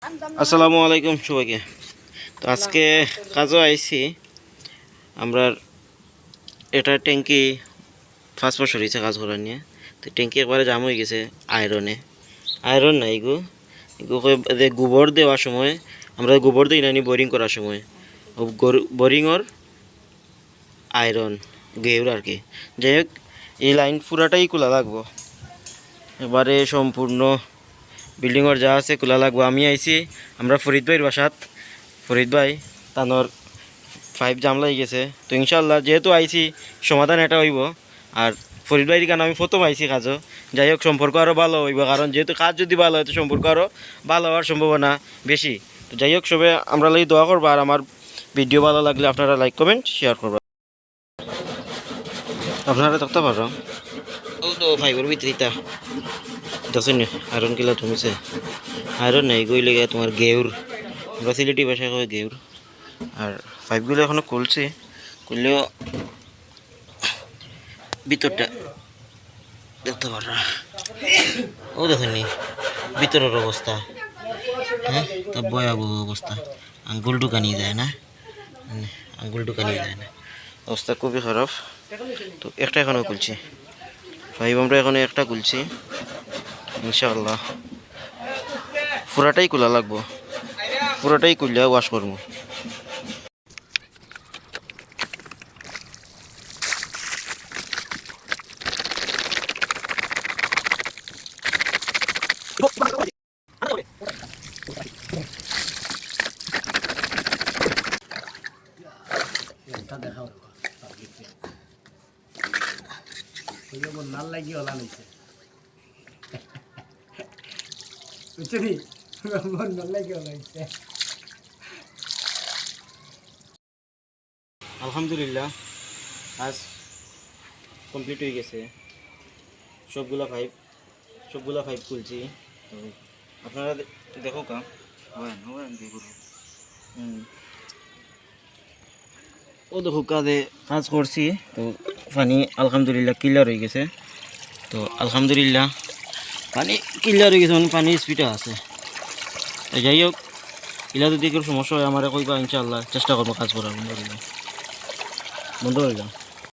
আসসালামু আলাইকুম সবাইকে। তো আজকে কাজও আইছি আমরা। এটা ট্যাঙ্কি ফার্স্ট বছর হয়েছে কাজ করার নিয়ে। তো ট্যাঙ্কি একবারে জাম হয়ে গেছে আয়রন নাই এগু গোবর দেওয়ার সময় আমরা গোবর দিই না বোরিং করার সময় বোরিংর আয়রন গেউর আর কি। যাই হোক এই লাইন পুরাটাই খোলা লাগবো, এবারে সম্পূর্ণ বিল্ডিংর যা আছে খোলা লাগবো। আমি আইছি আমরা ফরিদ ভাইয়ের বাসাত, ফরিদ ভাই তানোর 5 জাম লাগি গেছে। তো ইনশাল্লাহ যেহেতু আইছি সমাধান এটা হইব। আর ফরিদ ভাইয়ের কারণ আমি প্রথম আইছি কাজও, যাই হোক সম্পর্ক আরও ভালো হইব, কারণ যেহেতু কাজ যদি ভালো হয় তো সম্পর্ক আরও ভালো হওয়ার সম্ভাবনা বেশি। তো যাই হোক সবে আমরা লাগি দোয়া করবো, আর আমার ভিডিও ভালো লাগলে আপনারা লাইক কমেন্ট শেয়ার করবেন। আপনারা দেখতে পারো ও তো ফাইবার ভিতরিতা দেখছেন আয়রন কিলা থমিছে, আয়রন নেই গই লেগে তোমার গেউর, আমরা সিলেটি ভাষায় কয় গেউর। আর পাইপগুলো এখনো খুলছে, খুললেও ভিতরটা দেখতে পারা ও দেখেননি ভিতরের অবস্থা। হ্যাঁ তা ভয়াবহ অবস্থা, আঙ্গুল ঢুকানি যায় না, আঙ্গুল ঢুকানি যায় না, অবস্থা খুবই খারাপ। তো একটা এখনো খুলছি পাইপ, আমরা এখনো একটা খুলছি। ইনশাআল্লাহ পুরাটাই খোলা লাগবো, পুরাটাই খুললে ওয়াশ করবো। নাল লাগি ওলা নিছে বুঝলি নাল লাগি ওলা নিছে। আলহামদুলিল্লাহ কাজ কমপ্লিট হয়ে গেছে, সবগুলা পাইপ খুলছি। তো আপনারা দেখো কা ও দেখো কাজে কাজ করছি। তো পানি আলহামদুলিল্লাহ ক্লিয়ার হয়ে গেছে। তো আলহামদুলিল্লাহ পানি ক্লিয়ার হয়ে গেছে, মানে পানির স্পিডও আছে। তো যাই হোক ইলা যদি কোনো সমস্যা হয় আমার কইবা, ইনশাআল্লাহ চেষ্টা করবো কাজ করার। বন্ধ হয়ে যাও।